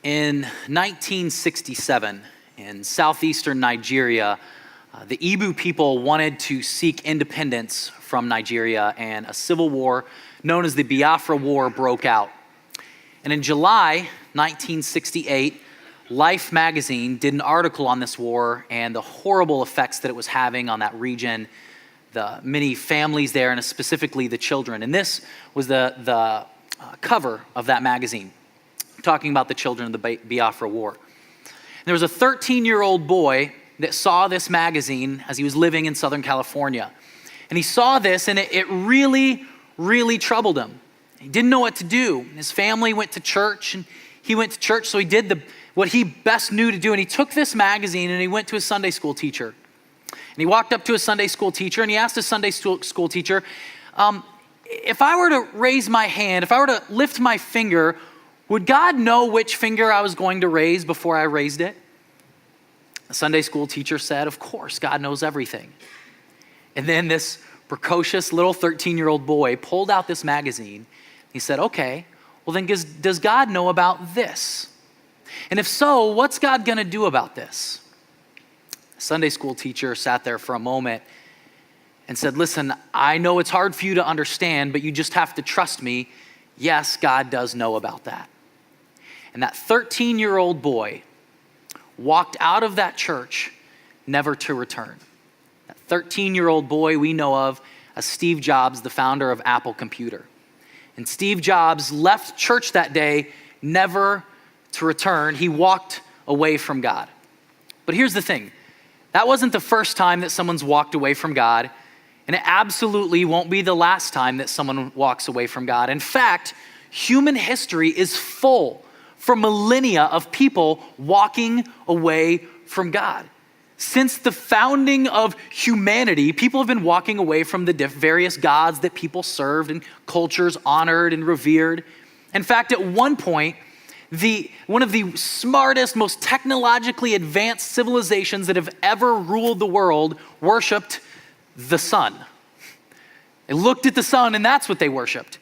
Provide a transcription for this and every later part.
In 1967, in southeastern Nigeria, the Igbo people wanted to seek independence from Nigeria, and a civil war known as the Biafra War broke out. And in July 1968, Life magazine did an article on this war and the horrible effects that it was having on that region, the many families there, and specifically the children. And this was the cover of that magazine, talking about the children of the Biafra War. And there was a 13-year-old boy that saw this magazine as he was living in Southern California. And he saw this, and it really, really troubled him. He didn't know what to do. His family went to church, and he went to church, so he did what he best knew to do. And he took this magazine, and he went to his Sunday school teacher. And he walked up to his Sunday school teacher, and he asked his Sunday school teacher, if I were to raise my hand, if I were to lift my finger, would God know which finger I was going to raise before I raised it? The Sunday school teacher said, of course, God knows everything. And then this precocious little 13-year-old boy pulled out this magazine. He said, okay, well then does God know about this? And if so, what's God gonna do about this? The Sunday school teacher sat there for a moment and said, listen, I know it's hard for you to understand, but you just have to trust me. Yes, God does know about that. And that 13-year-old boy walked out of that church never to return. That 13-year-old boy we know of as Steve Jobs, the founder of Apple Computer. And Steve Jobs left church that day never to return. He walked away from God. But here's the thing. That wasn't the first time that someone's walked away from God, and it absolutely won't be the last time that someone walks away from God. In fact, human history is full for millennia of people walking away from God. Since the founding of humanity, people have been walking away from the various gods that people served and cultures honored and revered. In fact, at one point, one of the smartest, most technologically advanced civilizations that have ever ruled the world worshiped the sun. They looked at the sun and that's what they worshiped.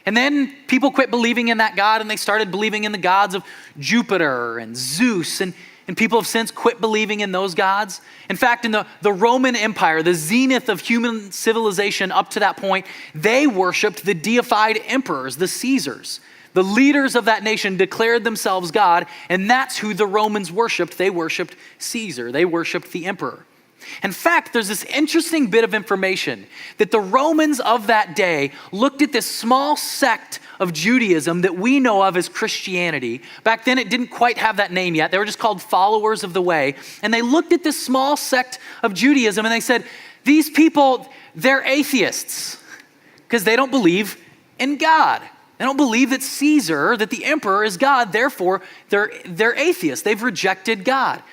And then people quit believing in that God and they started believing in the gods of Jupiter and Zeus, and people have since quit believing in those gods. In fact, in the Roman Empire, the zenith of human civilization up to that point, they worshiped the deified emperors, the Caesars. The leaders of that nation declared themselves God, and that's who the Romans worshiped. They worshiped Caesar. They worshiped the emperor. In fact, there's this interesting bit of information that the Romans of that day looked at this small sect of Judaism that we know of as Christianity. Back then, it didn't quite have that name yet. They were just called followers of the way. And they looked at this small sect of Judaism and they said, these people, they're atheists because they don't believe in God. They don't believe that Caesar, that the emperor is God. Therefore, they're atheists. They've rejected God.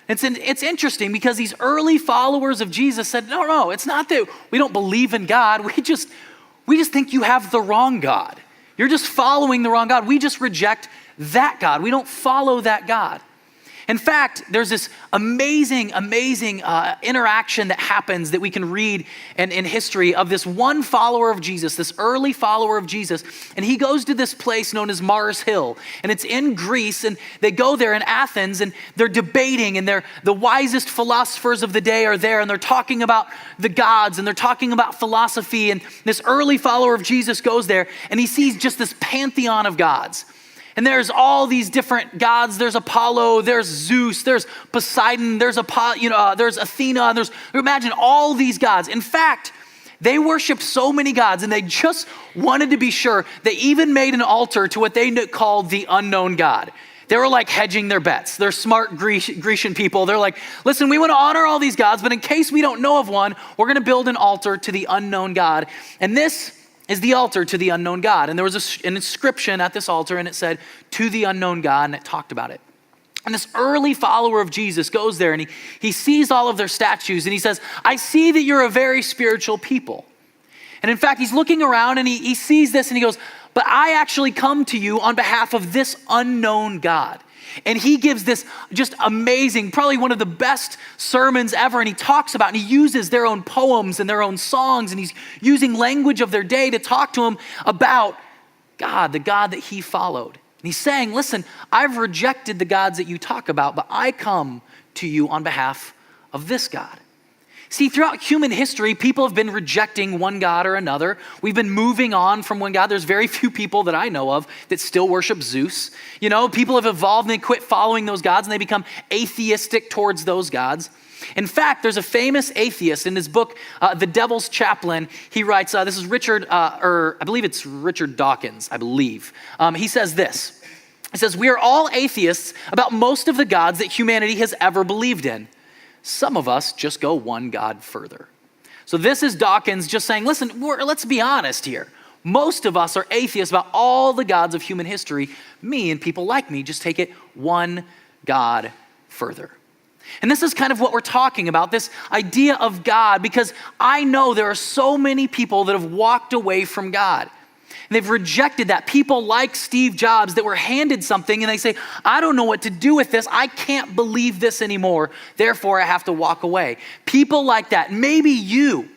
It's interesting because these early followers of Jesus said, no, it's not that we don't believe in God. We just think you have the wrong God. You're just following the wrong God. We just reject that God. We don't follow that God. In fact, there's this amazing interaction that happens that we can read in history of this one follower of Jesus, this early follower of Jesus. And he goes to this place known as Mars Hill. And it's in Greece. And they go there in Athens and they're debating. And the wisest philosophers of the day are there. And they're talking about the gods. And they're talking about philosophy. And this early follower of Jesus goes there. And he sees just this pantheon of gods. And there's all these different gods. There's Apollo, there's Zeus, there's Poseidon, there's Athena, and imagine all these gods. In fact, they worshiped so many gods and they just wanted to be sure. They even made an altar to what they called the unknown God. They were like hedging their bets. They're smart Grecian people. They're like, listen, we want to honor all these gods, but in case we don't know of one, we're going to build an altar to the unknown God. And this is the altar to the unknown God. And there was an inscription at this altar and it said, to the unknown God, and it talked about it. And this early follower of Jesus goes there and he sees all of their statues and he says, I see that you're a very spiritual people. And in fact, he's looking around and he sees this and he goes, but I actually come to you on behalf of this unknown God. And he gives this just amazing, probably one of the best sermons ever. And he talks about, and he uses their own poems and their own songs. And he's using language of their day to talk to them about God, the God that he followed. And he's saying, listen, I've rejected the gods that you talk about, but I come to you on behalf of this God. See, throughout human history, people have been rejecting one God or another. We've been moving on from one God. There's very few people that I know of that still worship Zeus. You know, people have evolved and they quit following those gods and they become atheistic towards those gods. In fact, there's a famous atheist in his book, The Devil's Chaplain. He writes, this is Richard, or I believe it's Richard Dawkins, I believe. He says this. He says, we are all atheists about most of the gods that humanity has ever believed in. Some of us just go one God further. So this is Dawkins just saying, listen, let's be honest here. Most of us are atheists about all the gods of human history. Me and people like me just take it one God further. And this is kind of what we're talking about, this idea of God, because I know there are so many people that have walked away from God. And they've rejected that. People like Steve Jobs that were handed something and they say, I don't know what to do with this. I can't believe this anymore. Therefore, I have to walk away. People like that. Maybe you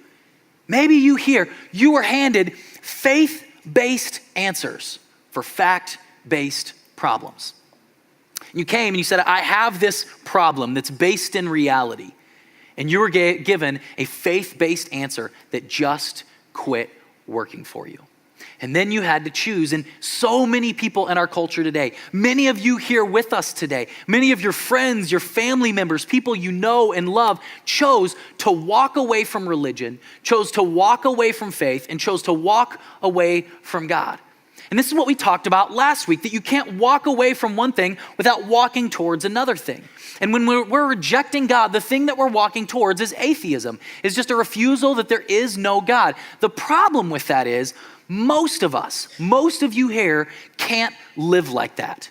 here, you were handed faith-based answers for fact-based problems. You came and you said, I have this problem that's based in reality. And you were given a faith-based answer that just quit working for you. And then you had to choose. And so many people in our culture today, many of you here with us today, many of your friends, your family members, people you know and love, chose to walk away from religion, chose to walk away from faith, and chose to walk away from God. And this is what we talked about last week, that you can't walk away from one thing without walking towards another thing. And when we're rejecting God, the thing that we're walking towards is atheism, is just a refusal that there is no God. The problem with that is most of us, most of you here can't live like that.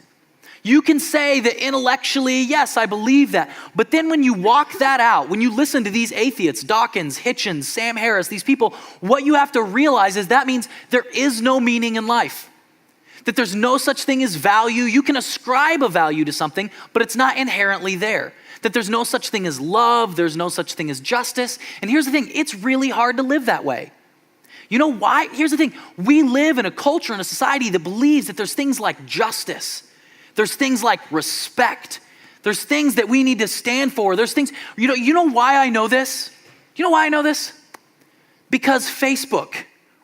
You can say that intellectually, yes, I believe that. But then when you walk that out, when you listen to these atheists, Dawkins, Hitchens, Sam Harris, these people, what you have to realize is that means there is no meaning in life. That there's no such thing as value. You can ascribe a value to something, but it's not inherently there. That there's no such thing as love. There's no such thing as justice. And here's the thing, it's really hard to live that way. You know why? Here's the thing, we live in a culture, in a society that believes that there's things like justice. There's things like respect. There's things that we need to stand for. There's things, you know why I know this? You know why I know this? Because Facebook.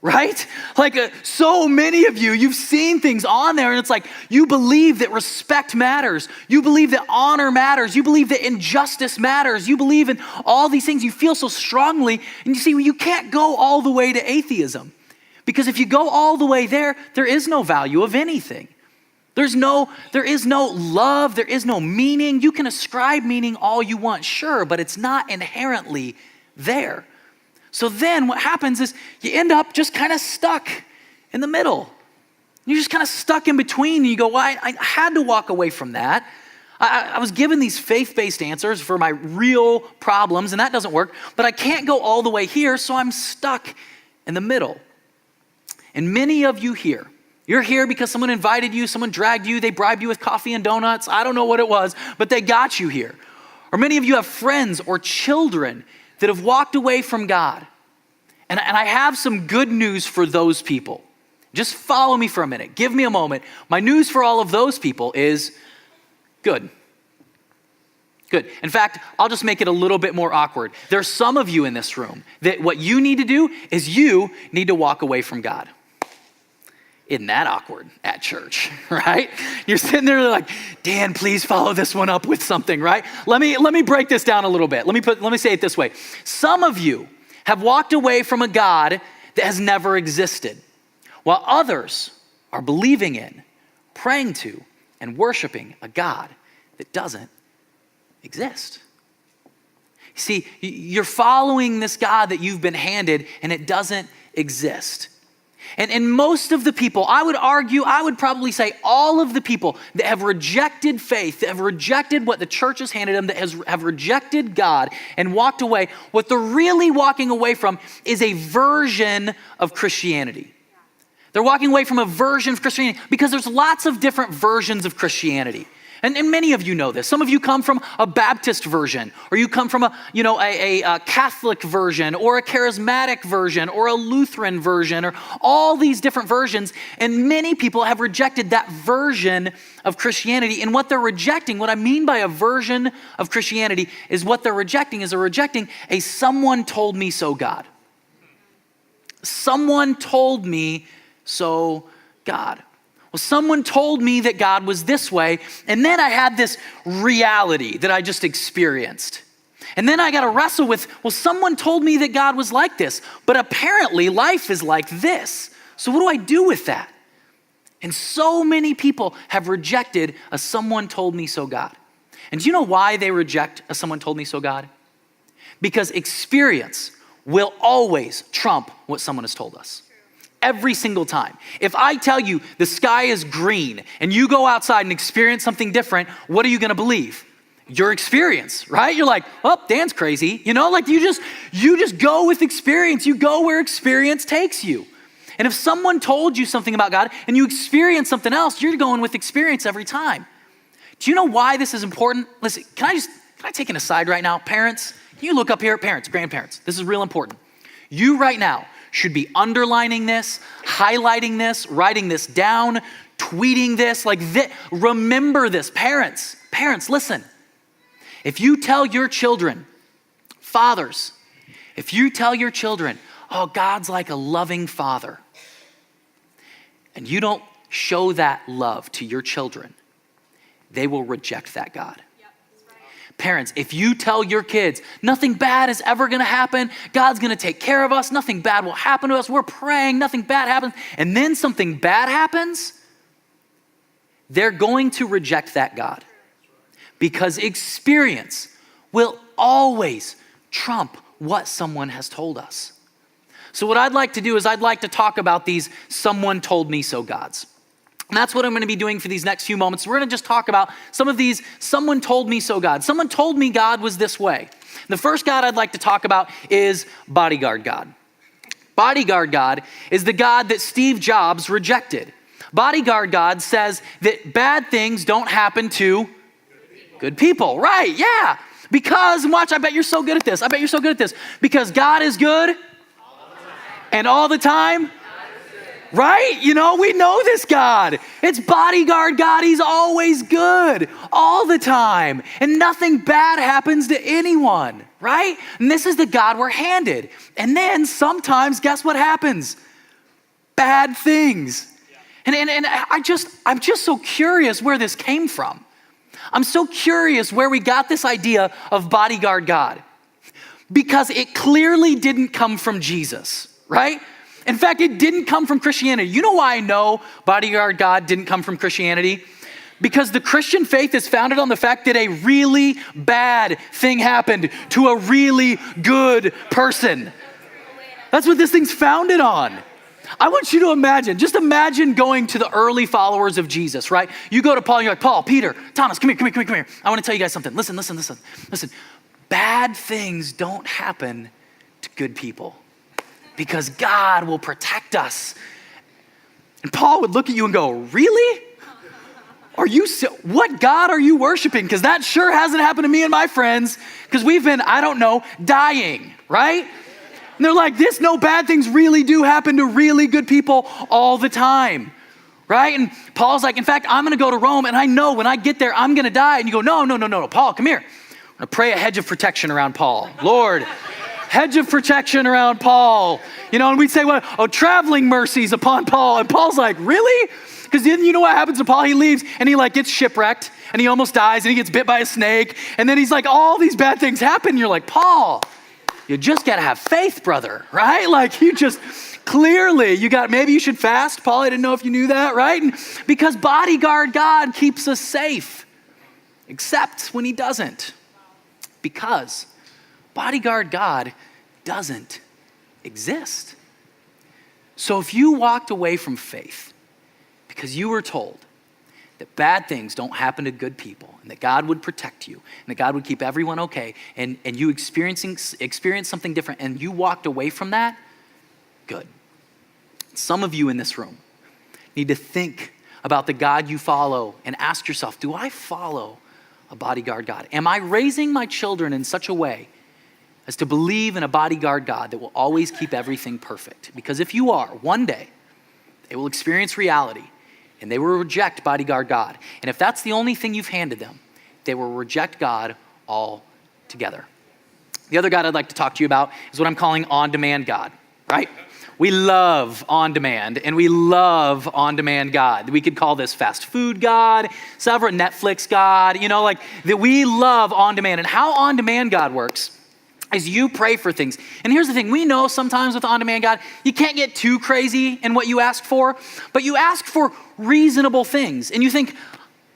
Right? Like so many of you, you've seen things on there and it's like, you believe that respect matters. You believe that honor matters. You believe that injustice matters. You believe in all these things. You feel so strongly. And you see, you can't go all the way to atheism. Because if you go all the way there is no value of anything. There is no love. There is no meaning. You can ascribe meaning all you want, sure, but it's not inherently there. So then what happens is you end up just kind of stuck in the middle. You're just kind of stuck in between and you go, well, I had to walk away from that. I was given these faith-based answers for my real problems and that doesn't work, but I can't go all the way here, so I'm stuck in the middle. And many of you here, you're here because someone invited you, someone dragged you, they bribed you with coffee and donuts. I don't know what it was, but they got you here. Or many of you have friends or children that have walked away from God. And I have some good news for those people. Just follow me for a minute. Give me a moment. My news for all of those people is good. Good. In fact, I'll just make it a little bit more awkward. There's some of you in this room that what you need to do is you need to walk away from God. Isn't that awkward at church, right? You're sitting there like, Dan, please follow this one up with something, right? Let me break this down a little bit. Let me say it this way. Some of you have walked away from a God that has never existed, while others are believing in, praying to, and worshiping a God that doesn't exist. See, you're following this God that you've been handed and it doesn't exist. And most of the people, I would probably say all of the people that have rejected faith, that have rejected what the church has handed them, that have rejected God and walked away, what they're really walking away from is a version of Christianity. They're walking away from a version of Christianity because there's lots of different versions of Christianity. And many of you know this. Some of you come from a Baptist version, or you come from a Catholic version, or a charismatic version, or a Lutheran version, or all these different versions. And many people have rejected that version of Christianity. And what they're rejecting, what I mean by a version of Christianity, is what they're rejecting a someone told me so God. Someone told me so God. Well, someone told me that God was this way, and then I had this reality that I just experienced. And then I got to wrestle with, well, someone told me that God was like this, but apparently life is like this. So what do I do with that? And so many people have rejected a someone told me so God. And do you know why they reject a someone told me so God? Because experience will always trump what someone has told us. Every single time. If I tell you the sky is green and you go outside and experience something different, what are you going to believe? Your experience, right? You're like, oh, Dan's crazy. You just go with experience. You go where experience takes you. And if someone told you something about God and you experience something else, you're going with experience every time. Do you know why this is important? Listen, can I take an aside right now? Parents, can you look up here? Parents, grandparents, this is real important. You right now should be underlining this, highlighting this, writing this down, tweeting this, like this. Remember this. Parents, listen. If you tell your children, fathers, if you tell your children, oh, God's like a loving father, and you don't show that love to your children, they will reject that God. Parents, if you tell your kids, nothing bad is ever going to happen, God's going to take care of us, nothing bad will happen to us, we're praying, nothing bad happens, and then something bad happens, they're going to reject that God. Because experience will always trump what someone has told us. So what I'd like to do is I'd like to talk about these someone told me so gods. And that's what I'm going to be doing for these next few moments. We're going to just talk about some of these someone told me so God. Someone told me God was this way. The first God I'd like to talk about is bodyguard God. Bodyguard God is the God that Steve Jobs rejected. Bodyguard God says that bad things don't happen to good people. Right, yeah. Because, watch, I bet you're so good at this. Because God is good and all the time. Right? We know this God. It's bodyguard God. He's always good all the time. And nothing bad happens to anyone, right? And this is the God we're handed. And then sometimes, guess what happens? Bad things. And I'm just so curious where this came from. I'm so curious where we got this idea of bodyguard God. Because it clearly didn't come from Jesus, right? In fact, it didn't come from Christianity. You know why I know bodyguard God didn't come from Christianity? Because the Christian faith is founded on the fact that a really bad thing happened to a really good person. That's what this thing's founded on. I want you to imagine going to the early followers of Jesus, right? You go to Paul and you're like, Paul, Peter, Thomas, come here. I want to tell you guys something. Listen. Bad things don't happen to good people. Because God will protect us. And Paul would look at you and go, really? What God are you worshiping? Because that sure hasn't happened to me and my friends. Because we've been, dying, right? And they're like, no bad things really do happen to really good people all the time, right? And Paul's like, in fact, I'm going to go to Rome, and I know when I get there, I'm going to die. And you go, no, Paul, come here. I'm going to pray a hedge of protection around Paul. Lord, hedge of protection around Paul. And we'd say, traveling mercies upon Paul. And Paul's like, really? Because then you know what happens to Paul? He leaves and he gets shipwrecked and he almost dies and he gets bit by a snake. And then he's like, all these bad things happen. And you're like, Paul, you just got to have faith, brother, right? You just clearly, maybe you should fast. Paul, I didn't know if you knew that, right? And because bodyguard God keeps us safe, except when he doesn't. Because bodyguard God doesn't exist. So if you walked away from faith because you were told that bad things don't happen to good people and that God would protect you and that God would keep everyone okay and you experienced something different and you walked away from that, good. Some of you in this room need to think about the God you follow and ask yourself, do I follow a bodyguard God? Am I raising my children in such a way as to believe in a bodyguard God that will always keep everything perfect? Because if you are, one day, they will experience reality and they will reject bodyguard God. And if that's the only thing you've handed them, they will reject God altogether. The other God I'd like to talk to you about is what I'm calling on-demand God, right? We love on-demand, and we love on-demand God. We could call this fast food God, several Netflix God, like that we love on-demand. And how on-demand God works is you pray for things. And here's the thing, we know sometimes with on-demand God, you can't get too crazy in what you ask for, but you ask for reasonable things. And you think,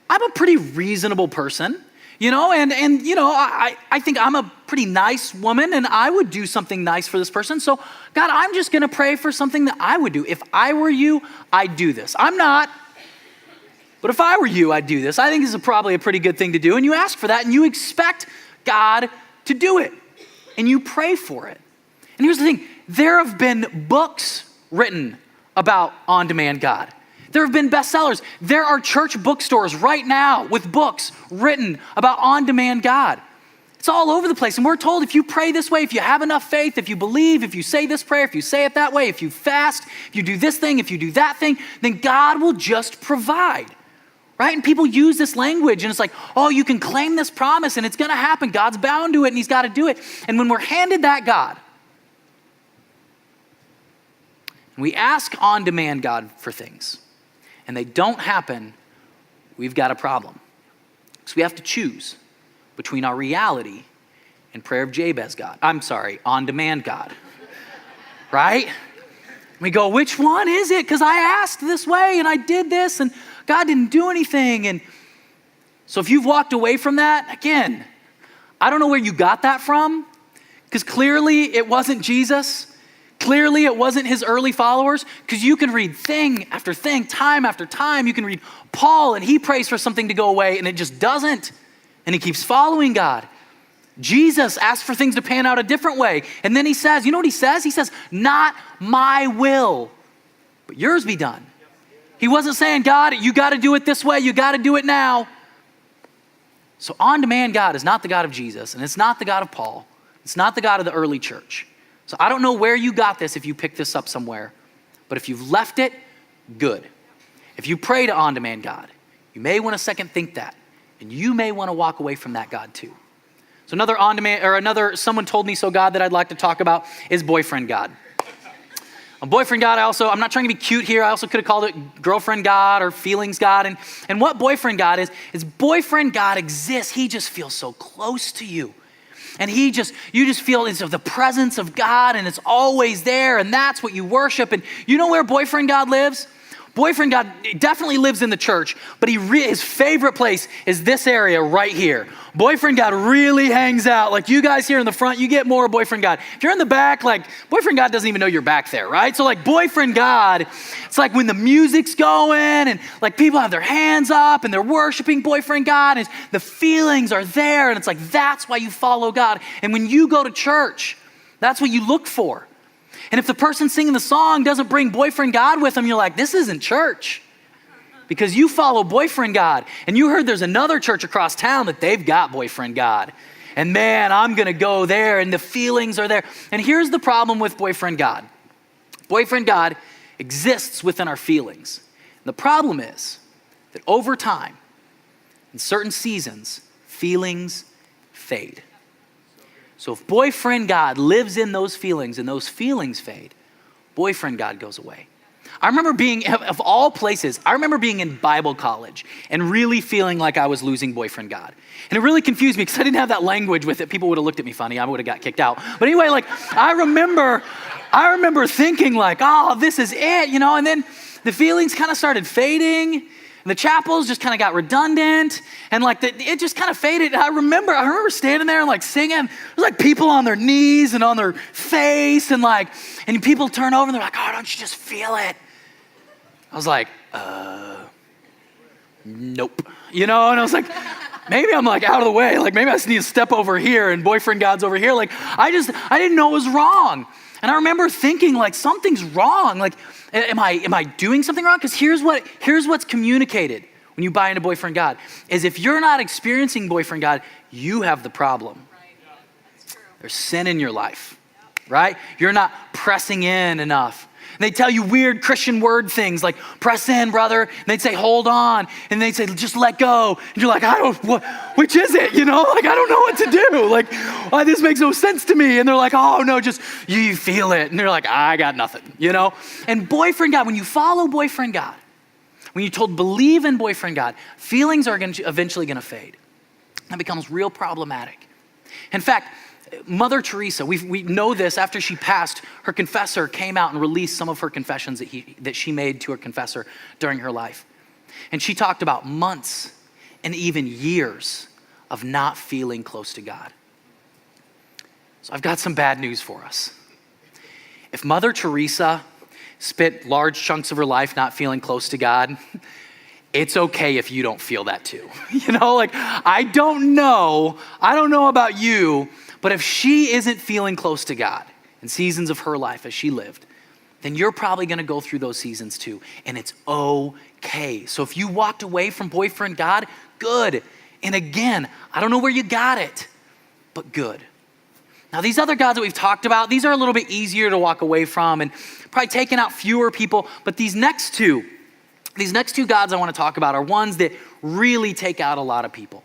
I'm a pretty reasonable person. I think I'm a pretty nice woman and I would do something nice for this person. So God, I'm just going to pray for something that I would do. If I were you, I'd do this. I'm not, but if I were you, I'd do this. I think this is probably a pretty good thing to do. And you ask for that and you expect God to do it and you pray for it. And here's the thing, there have been books written about on-demand God. There have been bestsellers. There are church bookstores right now with books written about on-demand God. It's all over the place. And we're told if you pray this way, if you have enough faith, if you believe, if you say this prayer, if you say it that way, if you fast, if you do this thing, if you do that thing, then God will just provide, right? And people use this language and it's like, oh, you can claim this promise and it's going to happen. God's bound to it and he's got to do it. And when we're handed that God, and we ask on-demand God for things, and they don't happen, we've got a problem. So we have to choose between our reality and prayer of Jabez God. On-demand God, right? We go, which one is it? Because I asked this way and I did this and God didn't do anything. And so if you've walked away from that, again, I don't know where you got that from, because clearly it wasn't Jesus. Clearly, it wasn't his early followers, because you can read thing after thing, time after time. You can read Paul, and he prays for something to go away, and it just doesn't. And he keeps following God. Jesus asked for things to pan out a different way. And then he says, you know what he says? He says, not my will, but yours be done. He wasn't saying, God, you got to do it this way. You got to do it now. So on-demand God is not the God of Jesus, and it's not the God of Paul. It's not the God of the early church. So I don't know where you got this if you picked this up somewhere, but if you've left it, good. If you pray to on-demand God, you may want to second think that, and you may want to walk away from that God too. So another someone told me so God that I'd like to talk about is boyfriend God. A boyfriend God, I'm not trying to be cute here. I also could have called it girlfriend God or feelings God. And what boyfriend God is boyfriend God exists. He just feels so close to you. And you just feel the presence of God, and it's always there, and that's what you worship. And you know where boyfriend God lives? Boyfriend God definitely lives in the church, but his favorite place is this area right here. Boyfriend God really hangs out. Like you guys here in the front, you get more of boyfriend God. If you're in the back, boyfriend God doesn't even know you're back there, right? So boyfriend God, it's like when the music's going and people have their hands up and they're worshiping boyfriend God and the feelings are there, and it's that's why you follow God. And when you go to church, that's what you look for. And if the person singing the song doesn't bring boyfriend God with them, you're like, this isn't church. Because you follow boyfriend God. And you heard there's another church across town that they've got boyfriend God. And man, I'm going to go there, and the feelings are there. And here's the problem with boyfriend God. Boyfriend God exists within our feelings. And the problem is that over time, in certain seasons, feelings fade. So if boyfriend God lives in those feelings and those feelings fade, boyfriend God goes away. I remember being, of all places, in Bible college and really feeling like I was losing boyfriend God. And it really confused me because I didn't have that language with it. People would have looked at me funny. I would have got kicked out. But anyway, I remember thinking oh, this is it, and then the feelings kind of started fading. And the chapels just kind of got redundant, and it just kind of faded. I remember standing there and singing. There's people on their knees and on their face, and people turn over and they're like, "Oh, don't you just feel it?" I was like, "Nope," And I was like, maybe I'm like out of the way. Like maybe I just need to step over here and boyfriend God's over here. Like I didn't know it was wrong. And I remember thinking like something's wrong. Like, am I doing something wrong? Because here's what's communicated when you buy into boyfriend God is if you're not experiencing boyfriend God, you have the problem. Right. That's true. There's sin in your life, right? You're not pressing in enough. And they tell you weird Christian word things like press in, brother. And they'd say, hold on. And they'd say, just let go. And you're like, which is it? You know, like, I don't know what to do. Like, this makes no sense to me. And they're like, oh no, just you feel it. And they're like, I got nothing, you know? And boyfriend God, when you follow boyfriend God, when you're told believe in boyfriend God, feelings are eventually going to fade. That becomes real problematic. In fact, Mother Teresa, we know this after she passed, her confessor came out and released some of her confessions that she made to her confessor during her life. And she talked about months and even years of not feeling close to God. So I've got some bad news for us. If Mother Teresa spent large chunks of her life not feeling close to God, it's okay if you don't feel that too. You know, like I don't know about you, but if she isn't feeling close to God in seasons of her life as she lived, then you're probably going to go through those seasons too. And it's okay. So if you walked away from boyfriend God, good. And again, I don't know where you got it, but good. Now these other gods that we've talked about, these are a little bit easier to walk away from and probably taking out fewer people. But these next two gods I want to talk about are ones that really take out a lot of people.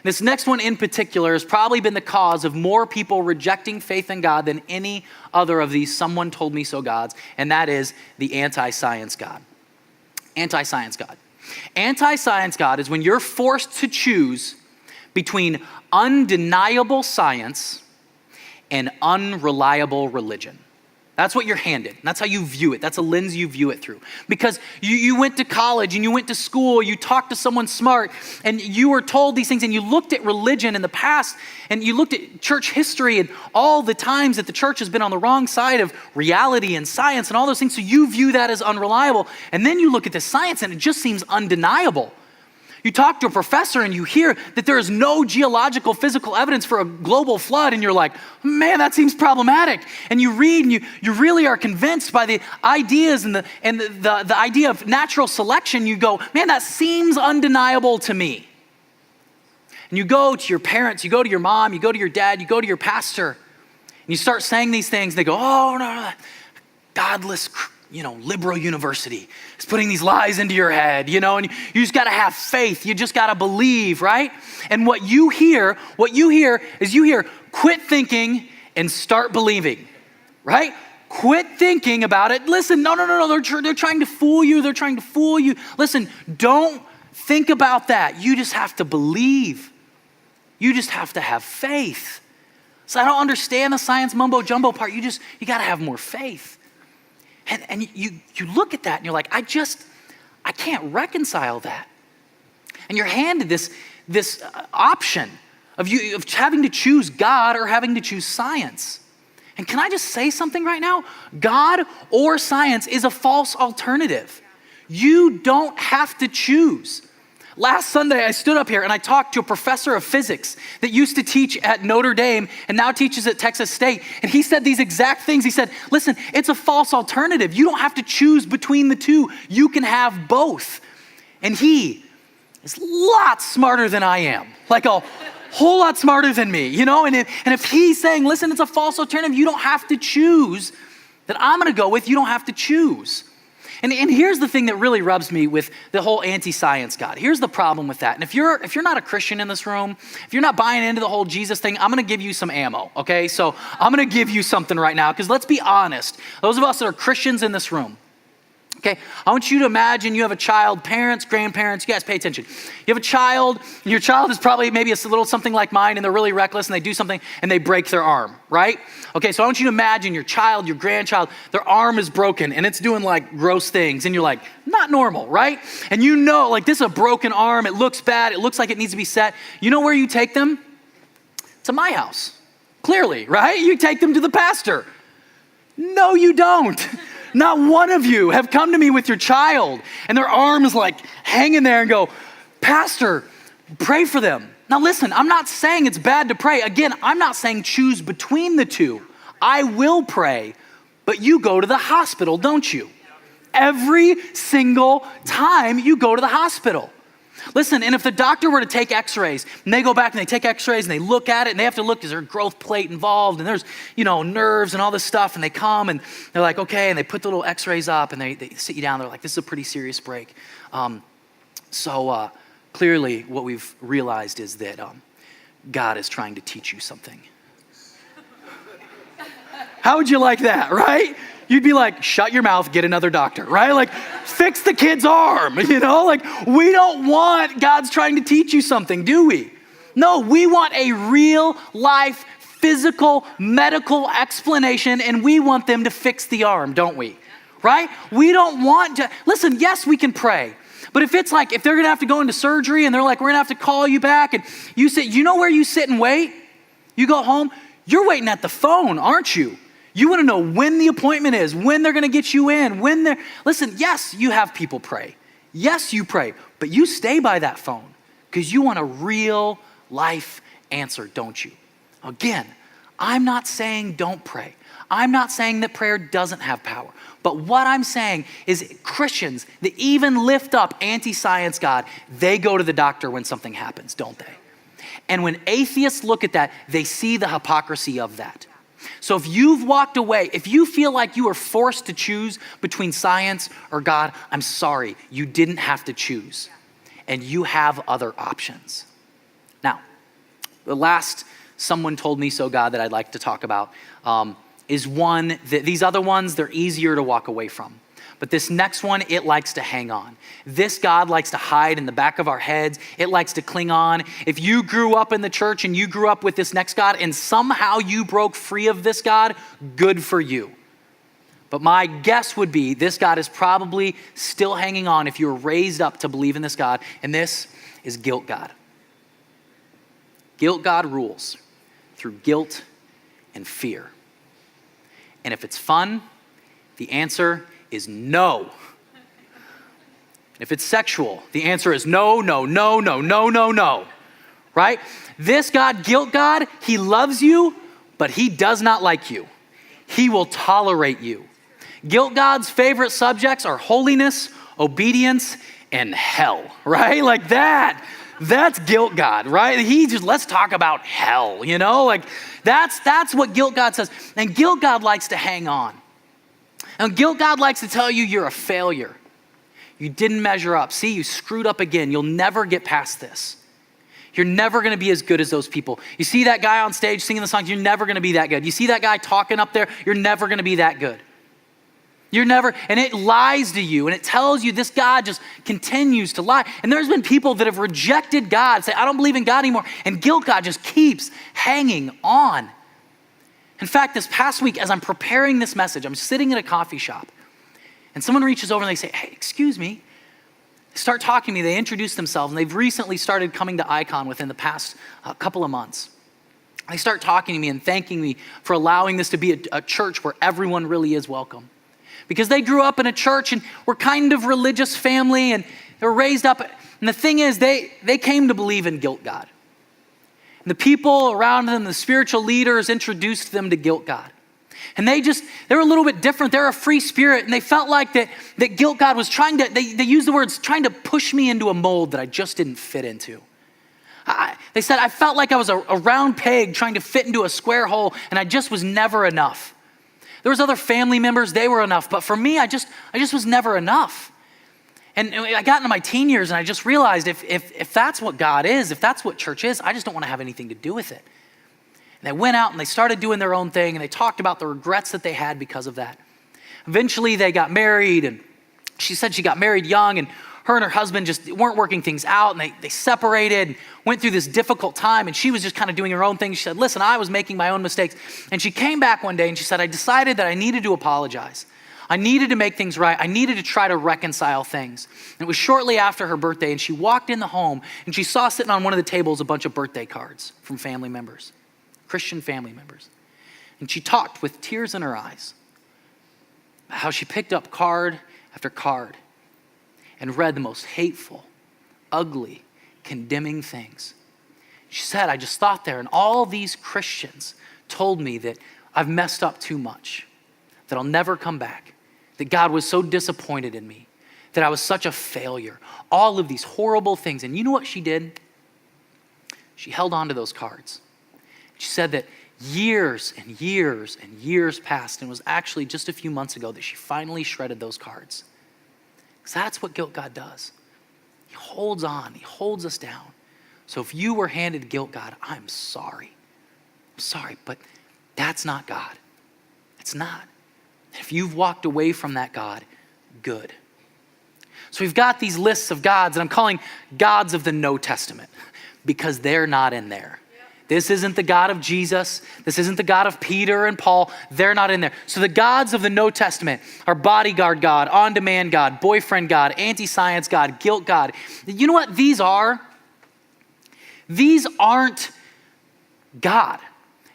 This next one in particular has probably been the cause of more people rejecting faith in God than any other of these someone told me so gods, and that is the AntiScience God. AntiScience God. AntiScience God is when you're forced to choose between undeniable science and unreliable religion. That's what you're handed. And that's how you view it. That's a lens you view it through. Because you went to college and you went to school, you talked to someone smart and you were told these things and you looked at religion in the past and you looked at church history and all the times that the church has been on the wrong side of reality and science and all those things. So you view that as unreliable. And then you look at the science and it just seems undeniable. You talk to a professor and you hear that there is no geological physical evidence for a global flood and you're like, man, that seems problematic. And you read and you really are convinced by the ideas and the idea of natural selection. You go, man, that seems undeniable to me. And you go to your parents, you go to your mom, you go to your dad, you go to your pastor, and you start saying these things. And they go, oh, no, godless liberal university is putting these lies into your head, and you just got to have faith. You just got to believe, right? And what you hear is quit thinking and start believing, right? Quit thinking about it. Listen, no. They're trying to fool you. They're trying to fool you. Listen, don't think about that. You just have to believe. You just have to have faith. So I don't understand the science mumbo jumbo part. You got to have more faith. And you look at that and you're like, I can't reconcile that. And you're handed this option of having to choose God or having to choose science. And can I just say something right now? God or science is a false alternative. You don't have to choose. Last Sunday, I stood up here and I talked to a professor of physics that used to teach at Notre Dame and now teaches at Texas State. And he said these exact things. He said, listen, it's a false alternative. You don't have to choose between the two. You can have both. And he is lots smarter than I am, like a whole lot smarter than me, And if he's saying, listen, it's a false alternative, you don't have to choose, that I'm going to go with, you don't have to choose. And here's the thing that really rubs me with the whole anti-science God. Here's the problem with that. And if you're not a Christian in this room, if you're not buying into the whole Jesus thing, I'm going to give you some ammo, okay? So I'm going to give you something right now because let's be honest. Those of us that are Christians in this room, okay, I want you to imagine you have a child, parents, grandparents, you guys pay attention. You have a child, and your child is probably maybe a little something like mine, and they're really reckless, and they do something, and they break their arm, right? Okay, so I want you to imagine your child, your grandchild, their arm is broken, and it's doing like gross things, and you're like, not normal, right? And like this is a broken arm, it looks bad, it looks like it needs to be set. You know where you take them? To my house, clearly, right? You take them to the pastor. No, you don't. Not one of you have come to me with your child and their arm is like hanging there and go, Pastor, pray for them. Now listen, I'm not saying it's bad to pray. Again, I'm not saying choose between the two. I will pray, but you go to the hospital, don't you? Every single time you go to the hospital. Listen, and if the doctor were to take x-rays, and they go back and they take x-rays and they look at it, and they have to look, is there a growth plate involved, and there's, nerves and all this stuff, and they come and they're like, okay, and they put the little x-rays up and they sit you down, they're like, this is a pretty serious break. So clearly what we've realized is that God is trying to teach you something. How would you like that, right? You'd be like, shut your mouth, get another doctor, right? Like, fix the kid's arm, we don't want God's trying to teach you something, do we? No, we want a real life, physical, medical explanation, and we want them to fix the arm, don't we? Right? We don't want to, listen, yes, we can pray. But if it's like, if they're gonna have to go into surgery and they're like, we're gonna have to call you back, and you sit, you know where you sit and wait? You go home, you're waiting at the phone, aren't you? You want to know when the appointment is, when they're going to get you in, listen, yes, you have people pray. Yes, you pray, but you stay by that phone because you want a real life answer, don't you? Again, I'm not saying don't pray. I'm not saying that prayer doesn't have power. But what I'm saying is Christians that even lift up AntiScience God, they go to the doctor when something happens, don't they? And when atheists look at that, they see the hypocrisy of that. So if you've walked away, if you feel like you are forced to choose between science or God, I'm sorry, you didn't have to choose. And you have other options. Now, the last someone told me so God that I'd like to talk about is one that these other ones, they're easier to walk away from. But this next one, it likes to hang on. This God likes to hide in the back of our heads. It likes to cling on. If you grew up in the church and you grew up with this next God and somehow you broke free of this God, good for you. But my guess would be this God is probably still hanging on if you were raised up to believe in this God, and this is guilt God. Guilt God rules through guilt and fear. And if it's fun, the answer is no. If it's sexual, the answer is no, no, no, no, no, no, no. Right? This God, guilt God, he loves you, but he does not like you. He will tolerate you. Guilt God's favorite subjects are holiness, obedience, and hell, right? Like that. That's guilt God, right? Let's talk about hell, that's what guilt God says. And guilt God likes to hang on. And guilt God likes to tell you you're a failure. You didn't measure up. See, you screwed up again. You'll never get past this. You're never going to be as good as those people. You see that guy on stage singing the songs, you're never going to be that good. You see that guy talking up there, you're never going to be that good. And it lies to you, and it tells you this God just continues to lie. And there's been people that have rejected God, say, I don't believe in God anymore, and guilt God just keeps hanging on. In fact, this past week, as I'm preparing this message, I'm sitting in a coffee shop, and someone reaches over and they say, hey, excuse me. They start talking to me, they introduce themselves, and they've recently started coming to Eikon within the past couple of months. They start talking to me and thanking me for allowing this to be a church where everyone really is welcome. Because they grew up in a church and were kind of religious family, and they were raised up. And the thing is, they came to believe in guilt God. And the people around them, the spiritual leaders, introduced them to guilt God. And they were a little bit different. They're a free spirit, and they felt like that guilt God was they used the words, trying to push me into a mold that I just didn't fit into. They said, I felt like I was a round peg trying to fit into a square hole, and I just was never enough. There was other family members, they were enough, but for me, I just was never enough. And I got into my teen years and I just realized if that's what God is, if that's what church is, I just don't want to have anything to do with it. And they went out and they started doing their own thing, and they talked about the regrets that they had because of that. Eventually they got married, and she said she got married young, and her and her husband just weren't working things out, and they separated, and went through this difficult time, and she was just kind of doing her own thing. She said, listen, I was making my own mistakes. And she came back one day and she said, I decided that I needed to apologize. I needed to make things right. I needed to try to reconcile things. And it was shortly after her birthday, and she walked in the home and she saw sitting on one of the tables a bunch of birthday cards from family members, Christian family members. And she talked with tears in her eyes about how she picked up card after card and read the most hateful, ugly, condemning things. She said, I just thought there, and all these Christians told me that I've messed up too much, that I'll never come back, that God was so disappointed in me, that I was such a failure, all of these horrible things. And you know what she did? She held on to those cards. She said that years and years and years passed, and it was actually just a few months ago that she finally shredded those cards. Because that's what guilt God does. He holds on. He holds us down. So if you were handed guilt God, I'm sorry. I'm sorry, but that's not God. It's not. And if you've walked away from that God, good. So we've got these lists of gods, and I'm calling gods of the No Testament because they're not in there. This isn't the God of Jesus. This isn't the God of Peter and Paul. They're not in there. So the gods of the No Testament are bodyguard God, on-demand God, boyfriend God, AntiScience God, guilt God. You know what these are? These aren't God.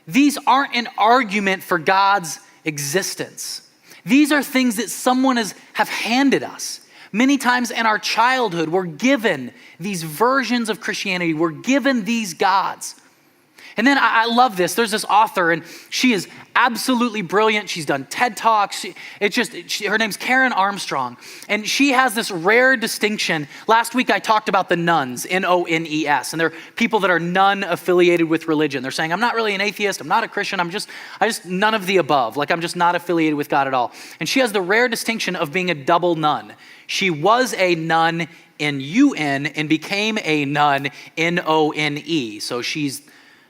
These aren't an argument for God's existence. These are things that someone have handed us. Many times in our childhood, we're given these versions of Christianity. We're given these gods. And then I love this. There's this author, and she is absolutely brilliant. She's done TED Talks. Her name's Karen Armstrong, and she has this rare distinction. Last week I talked about the nones, N-O-N-E-S, and they're people that are non-affiliated with religion. They're saying, I'm not really an atheist. I'm not a Christian. I just none of the above. Like I'm just not affiliated with God at all. And she has the rare distinction of being a double nun. She was a nun, N-U-N, and became a nun, N-O-N-E. So she's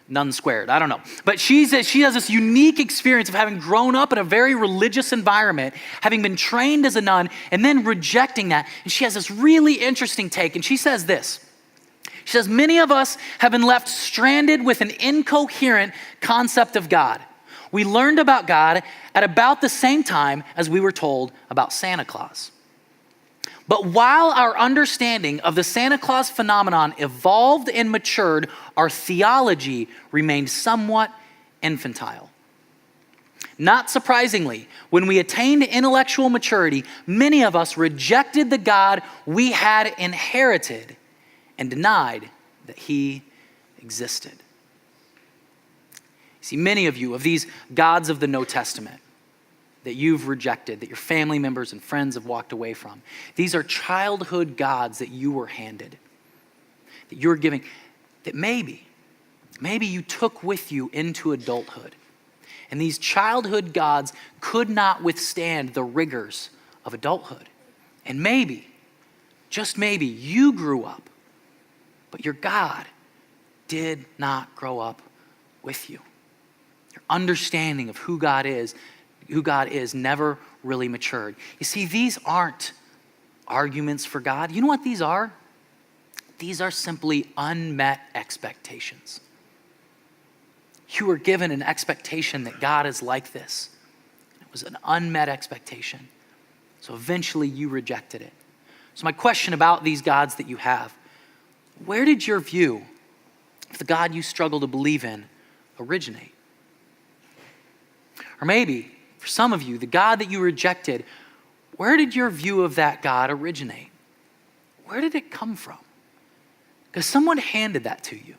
none squared. I don't know. But she has this unique experience of having grown up in a very religious environment, having been trained as a nun, and then rejecting that. And she has this really interesting take. And she says this. She says, many of us have been left stranded with an incoherent concept of God. We learned about God at about the same time as we were told about Santa Claus. But while our understanding of the Santa Claus phenomenon evolved and matured, our theology remained somewhat infantile. Not surprisingly, when we attained intellectual maturity, many of us rejected the God we had inherited and denied that he existed. See, many of you, of these gods of the No Testament, that you've rejected, that your family members and friends have walked away from. These are childhood gods that you were handed, that you're giving, that maybe you took with you into adulthood. And these childhood gods could not withstand the rigors of adulthood. And maybe, just maybe, you grew up, but your God did not grow up with you. Your understanding of who God is never really matured. You see, these aren't arguments for God. You know what these are? These are simply unmet expectations. You were given an expectation that God is like this. It was an unmet expectation. So eventually you rejected it. So my question about these gods that you have, where did your view of the God you struggle to believe in originate? Or maybe, for some of you, the God that you rejected, where did your view of that God originate? Where did it come from? Because someone handed that to you.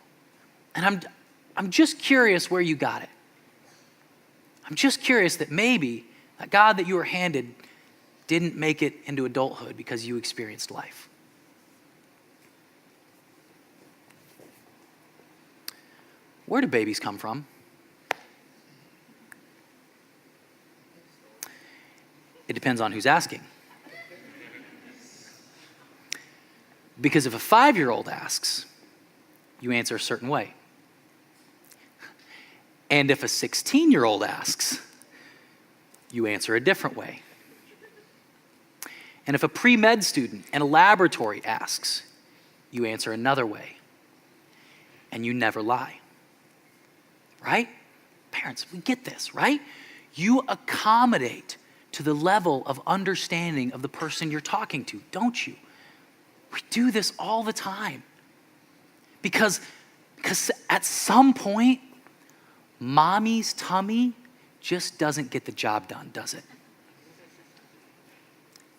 And I'm just curious where you got it. I'm just curious that maybe that God that you were handed didn't make it into adulthood because you experienced life. Where do babies come from? It depends on who's asking. Because if a 5-year-old asks, you answer a certain way. And if a 16-year-old asks, you answer a different way. And if a pre-med student in a laboratory asks, you answer another way. And you never lie. Right? Parents, we get this, right? You accommodate to the level of understanding of the person you're talking to, don't you? We do this all the time. Because at some point, mommy's tummy just doesn't get the job done, does it?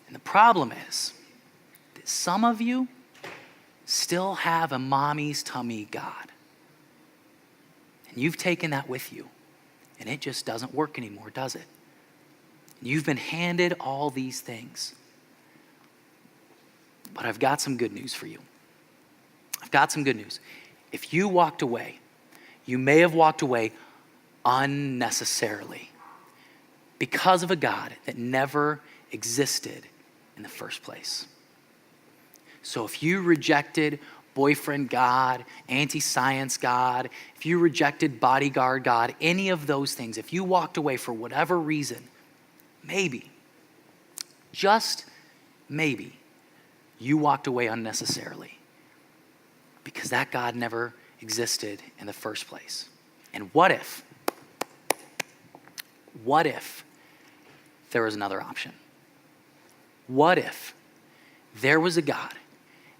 And the problem is that some of you still have a mommy's tummy God. And you've taken that with you, and it just doesn't work anymore, does it? You've been handed all these things. But I've got some good news for you. I've got some good news. If you walked away, you may have walked away unnecessarily because of a God that never existed in the first place. So if you rejected boyfriend God, AntiScience God, if you rejected bodyguard God, any of those things, if you walked away for whatever reason, maybe, just maybe, you walked away unnecessarily because that God never existed in the first place. And what if there was another option? What if there was a God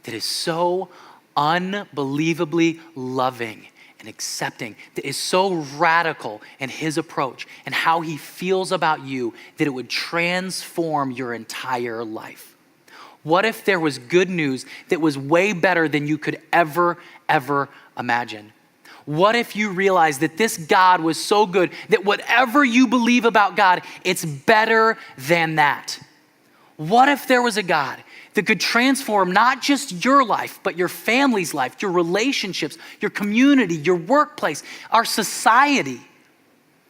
that is so unbelievably loving and accepting, that is so radical in his approach and how he feels about you that it would transform your entire life? What if there was good news that was way better than you could ever imagine? What if you realized that this God was so good that whatever you believe about God, it's better than that? What if there was a God that could transform not just your life, but your family's life, your relationships, your community, your workplace, our society?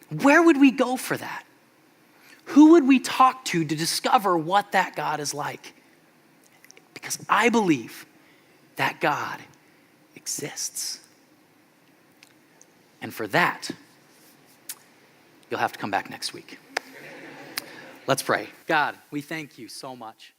Where would we go for that? Who would we talk to discover what that God is like? Because I believe that God exists. And for that, you'll have to come back next week. Let's pray. God, we thank you so much